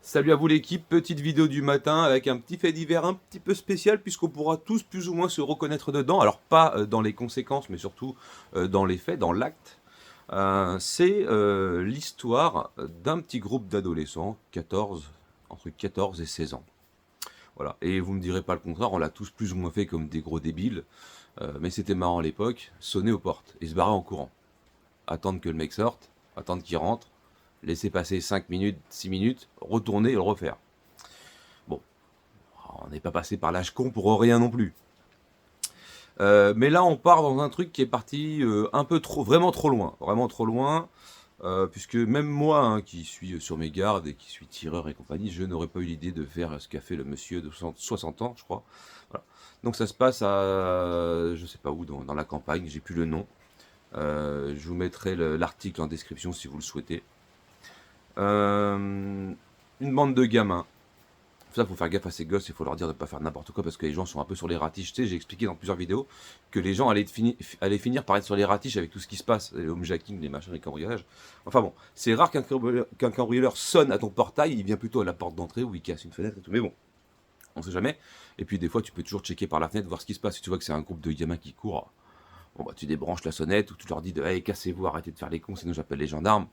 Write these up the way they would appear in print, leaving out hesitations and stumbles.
Salut à vous l'équipe, petite vidéo du matin avec un petit fait divers un petit peu spécial puisqu'on pourra tous plus ou moins se reconnaître dedans. Alors pas dans les conséquences mais surtout dans les faits, dans l'acte. C'est l'histoire d'un petit groupe d'adolescents, 14, entre 14 et 16 ans. Voilà. Et vous me direz pas le contraire, on l'a tous plus ou moins fait comme des gros débiles. Mais c'était marrant à l'époque, sonner aux portes et se barrer en courant. Attendre que le mec sorte, attendre qu'il rentre, laisser passer 5 minutes, 6 minutes, retourner et le refaire. Bon, on n'est pas passé par l'âge con pour rien non plus. Mais là, on part dans un truc qui est parti un peu trop, vraiment trop loin, puisque même moi, hein, qui suis sur mes gardes et qui suis tireur et compagnie, je n'aurais pas eu l'idée de faire ce qu'a fait le monsieur de 60 ans, je crois. Voilà. Donc ça se passe à, je sais pas où, dans la campagne, j'ai plus le nom. Je vous mettrai l'article en description si vous le souhaitez. Une bande de gamins. Ça, faut faire gaffe à ces gosses, il faut leur dire de ne pas faire n'importe quoi parce que les gens sont un peu sur les ratiches. Tu sais, j'ai expliqué dans plusieurs vidéos que les gens allaient finir par être sur les ratiches avec tout ce qui se passe, les homejacking, les machins, les cambriolages. Enfin bon, c'est rare qu'un cambrioleur sonne à ton portail, il vient plutôt à la porte d'entrée où il casse une fenêtre et tout. Mais bon, on sait jamais. Et puis des fois, tu peux toujours checker par la fenêtre, voir ce qui se passe. Si tu vois que c'est un groupe de gamins qui courent, bon bah tu débranches la sonnette ou tu leur dis de hey, cassez-vous, arrêtez de faire les cons, sinon j'appelle les gendarmes.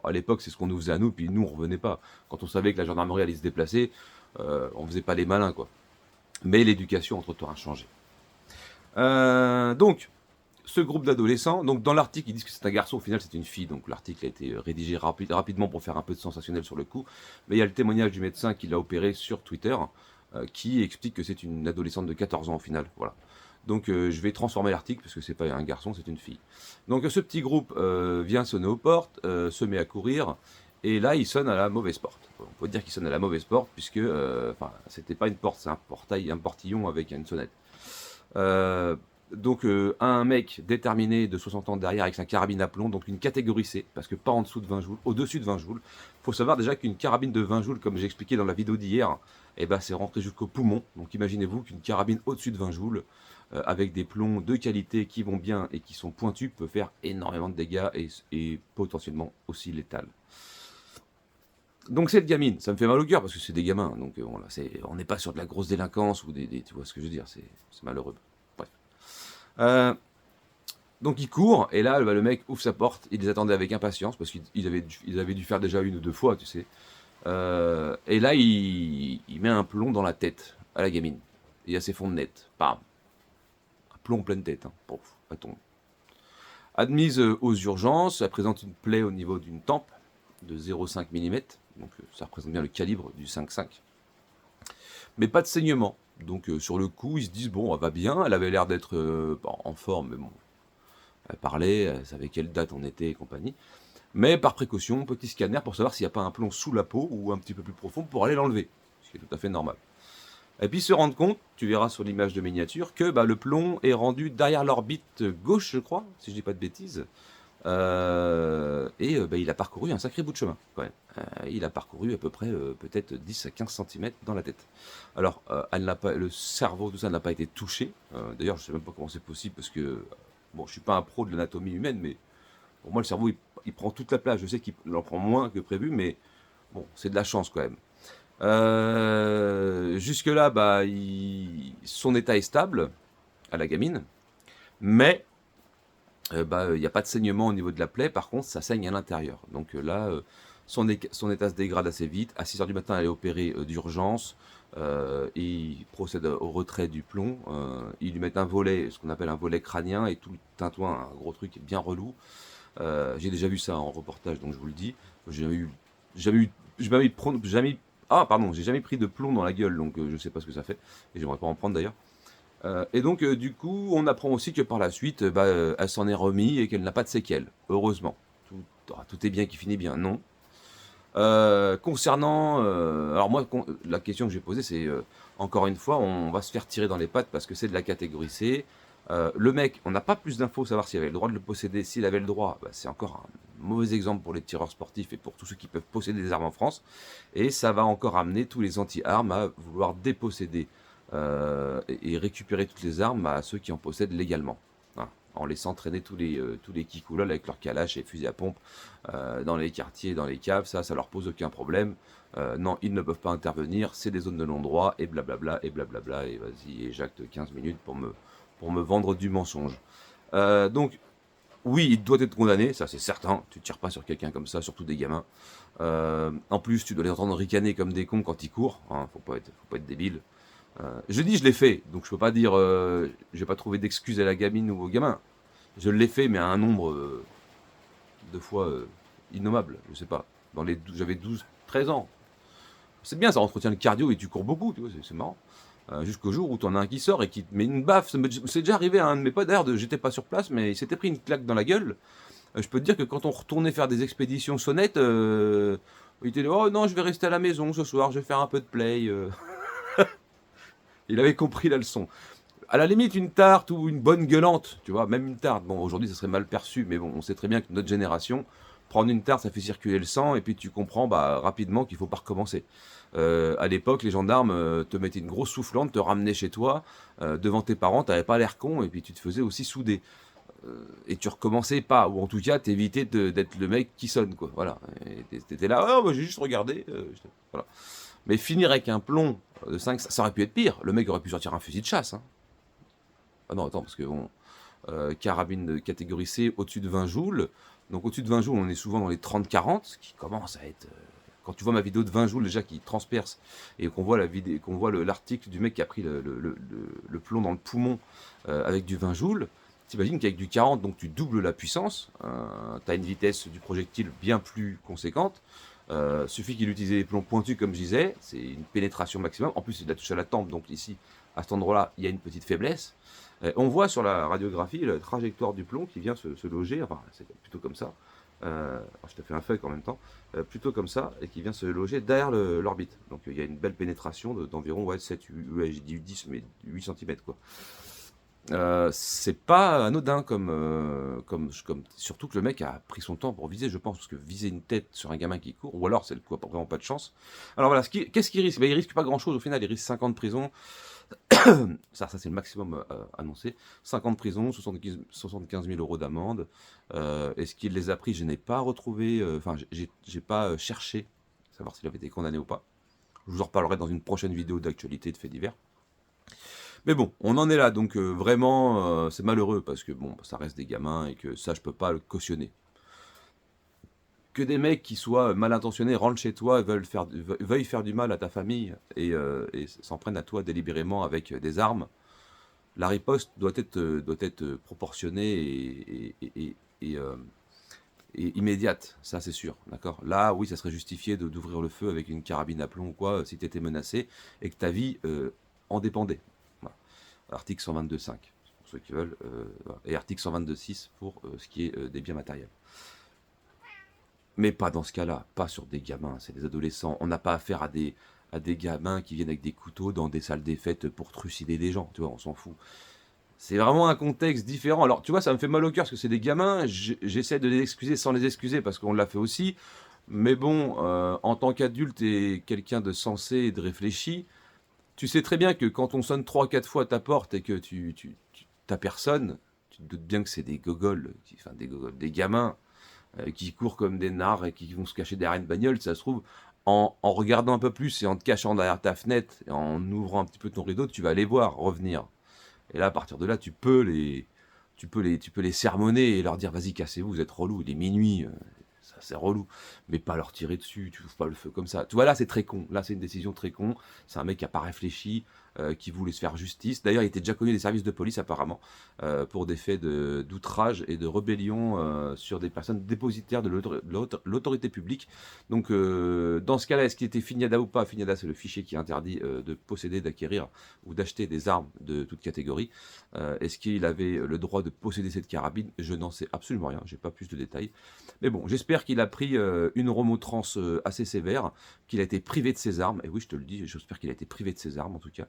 À l'époque, c'est ce qu'on nous faisait à nous, puis nous, on revenait pas. Quand on savait que la gendarmerie allait se déplacer, on faisait pas les malins, quoi. Mais l'éducation, entre-temps, a changé. Donc, ce groupe d'adolescents, donc dans l'article, ils disent que c'est un garçon, au final, c'est une fille. Donc, l'article a été rédigé rapidement pour faire un peu de sensationnel sur le coup. Mais il y a le témoignage du médecin qui l'a opéré sur Twitter, qui explique que c'est une adolescente de 14 ans, au final. Voilà. Donc je vais transformer l'article parce que c'est pas un garçon, c'est une fille. Donc ce petit groupe vient sonner aux portes, se met à courir, et là il sonne à la mauvaise porte. On peut dire qu'il sonne à la mauvaise porte puisque c'était pas une porte, c'est un portail, un portillon avec une sonnette. Euh, donc un mec déterminé de 60 ans derrière avec sa carabine à plomb, donc une catégorie C, parce que pas en dessous de 20 joules, au-dessus de 20 joules. Faut savoir déjà qu'une carabine de 20 joules, comme j'ai expliqué dans la vidéo d'hier, eh ben, c'est rentré jusqu'au poumon. Donc imaginez-vous qu'une carabine au-dessus de 20 joules, avec des plombs de qualité qui vont bien et qui sont pointus, peut faire énormément de dégâts et potentiellement aussi létal. Donc cette gamine, ça me fait mal au cœur parce que c'est des gamins, donc voilà, on n'est pas sur de la grosse délinquance ou tu vois ce que je veux dire, c'est malheureux. Bref. Euh, donc il court, et là bah, le mec ouvre sa porte, il les attendait avec impatience, parce qu'ils avaient dû faire déjà une ou deux fois, tu sais. Et là il met un plomb dans la tête à la gamine. Il y a ses fonds de net, bam. Un plomb en pleine tête, hein. Pouf, elle tombe. Admise aux urgences, elle présente une plaie au niveau d'une tempe de 0,5 mm, donc ça représente bien le calibre du 5,5. Mais pas de saignement. Donc sur le coup, ils se disent, bon, elle va bien, elle avait l'air d'être en forme, mais bon, elle parlait, elle savait quelle date on était et compagnie. Mais par précaution, petit scanner pour savoir s'il n'y a pas un plomb sous la peau ou un petit peu plus profond pour aller l'enlever, ce qui est tout à fait normal. Et puis se rendre compte, tu verras sur l'image de miniature, que bah, le plomb est rendu derrière l'orbite gauche, je crois, si je dis pas de bêtises. Bah, il a parcouru un sacré bout de chemin, quand même. Il a parcouru à peu près peut-être 10 à 15 cm dans la tête. Alors, elle n'a pas, le cerveau, tout ça n'a pas été touché. D'ailleurs, je ne sais même pas comment c'est possible, parce que, bon, je suis pas un pro de l'anatomie humaine, mais pour moi, le cerveau, il prend toute la place. Je sais qu'il en prend moins que prévu, mais bon, c'est de la chance quand même. Jusque-là, bah, son état est stable à la gamine, mais bah, il n'y a pas de saignement au niveau de la plaie. Par contre, ça saigne à l'intérieur. Donc là, son état se dégrade assez vite. À 6 heures du matin, elle est opérée d'urgence. Et il procède au retrait du plomb. Ils lui mettent un volet, ce qu'on appelle un volet crânien, et tout le tintouin, un gros truc bien relou. J'ai déjà vu ça en reportage, donc je vous le dis. J'ai jamais pris de plomb dans la gueule, donc je sais pas ce que ça fait, et j'aimerais pas en prendre d'ailleurs. Et donc du coup, on apprend aussi que par la suite, bah, elle s'en est remis et qu'elle n'a pas de séquelles, heureusement. Tout est bien qui finit bien, non. Concernant, alors moi, la question que j'ai posée, c'est encore une fois, on va se faire tirer dans les pattes parce que c'est de la catégorie C. Le mec, on n'a pas plus d'infos, savoir s'il avait le droit de le posséder. S'il avait le droit, bah, c'est encore un mauvais exemple pour les tireurs sportifs et pour tous ceux qui peuvent posséder des armes en France. Et ça va encore amener tous les anti-armes à vouloir déposséder et récupérer toutes les armes à ceux qui en possèdent légalement. Voilà. En laissant traîner tous les kikoulols avec leurs calaches et fusils à pompe dans les quartiers, dans les caves, ça leur pose aucun problème. Non, ils ne peuvent pas intervenir, c'est des zones de non-droit, et blablabla, et vas-y, éjacte 15 minutes pour me vendre du mensonge. Donc, oui, il doit être condamné, ça c'est certain. Tu tires pas sur quelqu'un comme ça, surtout des gamins. En plus, tu dois les entendre ricaner comme des cons quand ils courent. Hein, faut pas être débile. Je dis, je l'ai fait, donc je peux pas dire, j'ai pas trouvé d'excuses à la gamine ou au gamin. Je l'ai fait, mais à un nombre de fois innommable. Je sais pas. J'avais 12, 13 ans. C'est bien, ça entretient le cardio et tu cours beaucoup, tu vois, c'est marrant. Jusqu'au jour où tu en as un qui sort et qui te met une baffe. C'est déjà arrivé à un de mes potes, d'ailleurs, j'étais pas sur place, mais il s'était pris une claque dans la gueule. Je peux te dire que quand on retournait faire des expéditions sonnettes, il était là, oh non, je vais rester à la maison ce soir, je vais faire un peu de play. Il avait compris la leçon. À la limite, une tarte ou une bonne gueulante, tu vois, même une tarte. Bon, aujourd'hui, ça serait mal perçu, mais bon, on sait très bien que notre génération, prendre une tarte, ça fait circuler le sang, et puis tu comprends rapidement qu'il faut pas recommencer. À l'époque, les gendarmes te mettaient une grosse soufflante, te ramenaient chez toi, devant tes parents, t'avais pas l'air con, et puis tu te faisais aussi souder. Et tu recommençais pas, ou en tout cas, t'évitais d'être le mec qui sonne, quoi. Voilà. Et t'étais là, oh, bah, j'ai juste regardé. Voilà. Mais finir avec un plomb de 5, ça aurait pu être pire. Le mec aurait pu sortir un fusil de chasse. Hein. Ah non, attends, parce que bon, carabine de catégorie C au-dessus de 20 joules. Donc au-dessus de 20 joules, on est souvent dans les 30-40, ce qui commence à être. Quand tu vois ma vidéo de 20 joules déjà qui transperce et qu'on voit l'article du mec qui a pris le plomb dans le poumon avec du 20 joules, t'imagines qu'avec du 40, donc tu doubles la puissance, tu as une vitesse du projectile bien plus conséquente. Suffit qu'il utilise des plombs pointus comme je disais, c'est une pénétration maximum. En plus, il a touché à la tempe, donc ici, à cet endroit-là, il y a une petite faiblesse. On voit sur la radiographie la trajectoire du plomb qui vient se loger, enfin c'est plutôt comme ça, je te fais un fake en même temps, plutôt comme ça, et qui vient se loger derrière l'orbite. Donc il y a une belle pénétration d'environ 7, j'ai dit 10, mais 8 cm quoi. C'est pas anodin surtout que le mec a pris son temps pour viser, je pense, parce que viser une tête sur un gamin qui court, ou alors c'est le coup, vraiment pas de chance. Alors voilà, qu'est-ce qu'il risque? Il risque pas grand chose au final, il risque 50 de prison, ça c'est le maximum annoncé, 50 de prison, 75 000 euros d'amende. Est-ce qu'il les a pris? Je n'ai pas retrouvé, enfin j'ai pas cherché, savoir s'il avait été condamné ou pas. Je vous en reparlerai dans une prochaine vidéo d'actualité de faits divers. Mais bon, on en est là, donc vraiment, c'est malheureux parce que bon, ça reste des gamins et que ça, je peux pas le cautionner. Que des mecs qui soient mal intentionnés rentrent chez toi et veuillent faire du mal à ta famille et s'en prennent à toi délibérément avec des armes, la riposte doit être proportionnée et immédiate, ça c'est sûr, d'accord. Là, oui, ça serait justifié d'ouvrir le feu avec une carabine à plomb ou quoi, si tu étais menacé et que ta vie en dépendait. Voilà. Article 122.5, pour ceux qui veulent, et article 122.6 pour ce qui est des biens matériels. Mais pas dans ce cas-là, pas sur des gamins, c'est des adolescents. On n'a pas affaire à des gamins qui viennent avec des couteaux dans des salles des fêtes pour trucider des gens, tu vois, on s'en fout. C'est vraiment un contexte différent. Alors, tu vois, ça me fait mal au cœur parce que c'est des gamins. J'essaie de les excuser sans les excuser parce qu'on l'a fait aussi. Mais bon, en tant qu'adulte et quelqu'un de sensé et de réfléchi, tu sais très bien que quand on sonne 3-4 fois à ta porte et que t'as personne, tu te doutes bien que c'est des gogoles, des gamins qui courent comme des nards et qui vont se cacher derrière une bagnole. Ça se trouve, en regardant un peu plus et en te cachant derrière ta fenêtre et en ouvrant un petit peu ton rideau, tu vas les voir revenir. Et là, à partir de là, tu peux les sermonner et leur dire, vas-y, cassez-vous, vous êtes relou, il est minuit, ça c'est relou. Mais pas leur tirer dessus, tu ouvres pas le feu comme ça. Tu vois, là, c'est très con. Là, c'est une décision très con. C'est un mec qui a pas réfléchi, qui voulait se faire justice. D'ailleurs, il était déjà connu des services de police, apparemment, pour des faits d'outrage et de rébellion sur des personnes dépositaires de l'autorité publique. Donc, dans ce cas-là, est-ce qu'il était Fignada ou pas? Fignada, c'est le fichier qui interdit de posséder, d'acquérir ou d'acheter des armes de toute catégorie. Est-ce qu'il avait le droit de posséder cette carabine? Je n'en sais absolument rien, j'ai pas plus de détails. Mais bon, j'espère qu'il a pris une remontrance assez sévère, qu'il a été privé de ses armes. Et oui, je te le dis, j'espère qu'il a été privé de ses armes, en tout cas,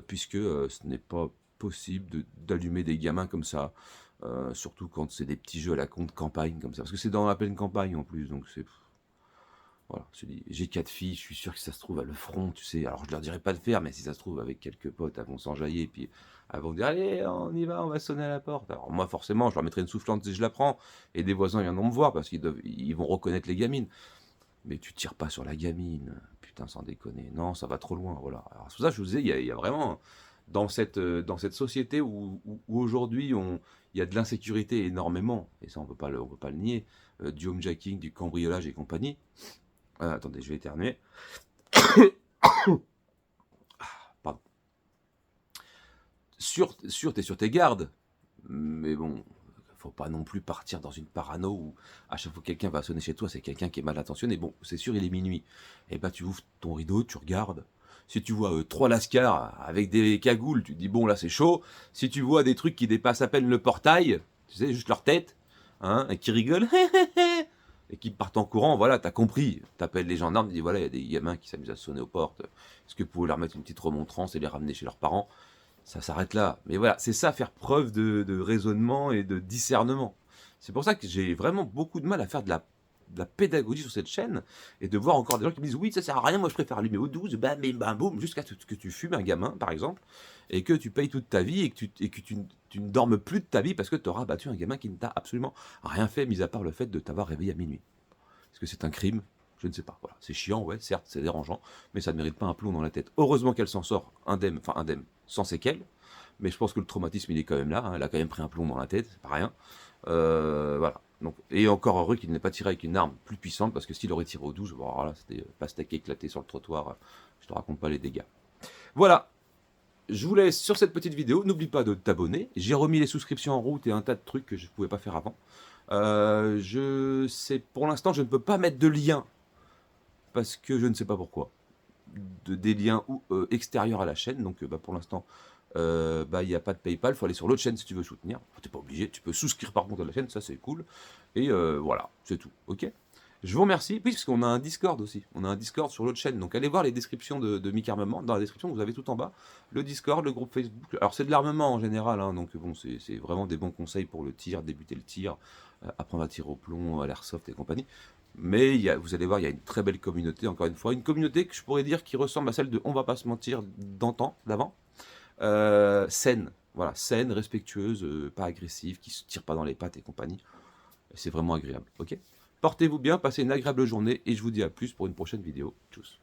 puisque ce n'est pas possible d'allumer des gamins comme ça, surtout quand c'est des petits jeux à la con de campagne comme ça, parce que c'est dans la pleine campagne en plus, donc c'est... Voilà, j'ai 4 filles, je suis sûr que ça se trouve à le front, tu sais. Alors je leur dirais pas de faire, mais si ça se trouve avec quelques potes, elles vont s'enjailler, puis elles vont dire allez, on y va, on va sonner à la porte. Alors moi forcément, je leur mettrai une soufflante si je la prends, et des voisins viendront me voir parce ils vont reconnaître les gamines. mais tu tires pas sur la gamine, putain, sans déconner. Non, ça va trop loin, voilà. Alors, c'est pour ça que je vous disais, il y a vraiment, dans cette société où aujourd'hui, il y a de l'insécurité énormément, et ça, on peut pas le nier, du homejacking, du cambriolage et compagnie. Attendez, je vais éternuer. Pardon. T'es sur tes gardes, mais bon, faut pas non plus partir dans une parano où à chaque fois que quelqu'un va sonner chez toi, c'est quelqu'un qui est mal intentionné. Bon, c'est sûr, il est minuit. Et bah, tu ouvres ton rideau, tu regardes. Si tu vois 3 lascars avec des cagoules, tu te dis bon, là c'est chaud. Si tu vois des trucs qui dépassent à peine le portail, tu sais, juste leur tête, hein, et qui rigolent, et qui partent en courant, voilà, t'as compris. T'appelles les gendarmes, tu dis voilà, il y a des gamins qui s'amusent à sonner aux portes. Est-ce que vous pouvez leur mettre une petite remontrance et les ramener chez leurs parents? Ça s'arrête là. Mais voilà, c'est ça, faire preuve de raisonnement et de discernement. C'est pour ça que j'ai vraiment beaucoup de mal à faire de la pédagogie sur cette chaîne et de voir encore des gens qui me disent oui, ça sert à rien, moi je préfère allumer au 12, bam, bam, bam, boum, jusqu'à ce que tu fumes un gamin, par exemple, et que tu payes toute ta vie et que tu ne dormes plus de ta vie parce que tu auras battu un gamin qui ne t'a absolument rien fait, mis à part le fait de t'avoir réveillé à minuit. Est-ce que c'est un crime? Je ne sais pas. Voilà. C'est chiant, ouais, certes, c'est dérangeant, mais ça ne mérite pas un plomb dans la tête. Heureusement qu'elle s'en sort indemne, sans séquelles, mais je pense que le traumatisme, il est quand même là. Hein. Elle a quand même pris un plomb dans la tête, c'est pas rien. Voilà. Donc, et encore heureux qu'il n'ait pas tiré avec une arme plus puissante, parce que s'il aurait tiré au 12, bon, alors là, c'était pastèque éclaté sur le trottoir. Je te raconte pas les dégâts. Voilà. Je vous laisse sur cette petite vidéo. N'oublie pas de t'abonner. J'ai remis les souscriptions en route et un tas de trucs que je ne pouvais pas faire avant. Pour l'instant, je ne peux pas mettre de lien parce que je ne sais pas pourquoi. Des liens extérieurs à la chaîne. Donc, pour l'instant, il n'y a pas de PayPal. Il faut aller sur l'autre chaîne si tu veux soutenir. Tu n'es pas obligé. Tu peux souscrire par contre à la chaîne. Ça, c'est cool. Et voilà, c'est tout. Ok. Je vous remercie. Oui, parce qu'on a un Discord aussi. On a un Discord sur l'autre chaîne. Donc allez voir les descriptions de Mick Armement. Dans la description, vous avez tout en bas le Discord, le groupe Facebook. Alors c'est de l'armement en général. Hein, donc bon, c'est vraiment des bons conseils pour le tir, débuter le tir, apprendre à tirer au plomb, à l'airsoft et compagnie. Mais vous allez voir, il y a une très belle communauté, encore une fois. Une communauté que je pourrais dire qui ressemble à celle de On va pas se mentir d'avant. Saine. Voilà, saine, respectueuse, pas agressive, qui se tire pas dans les pattes et compagnie. C'est vraiment agréable. Ok. Portez-vous bien, passez une agréable journée et je vous dis à plus pour une prochaine vidéo. Tchuss.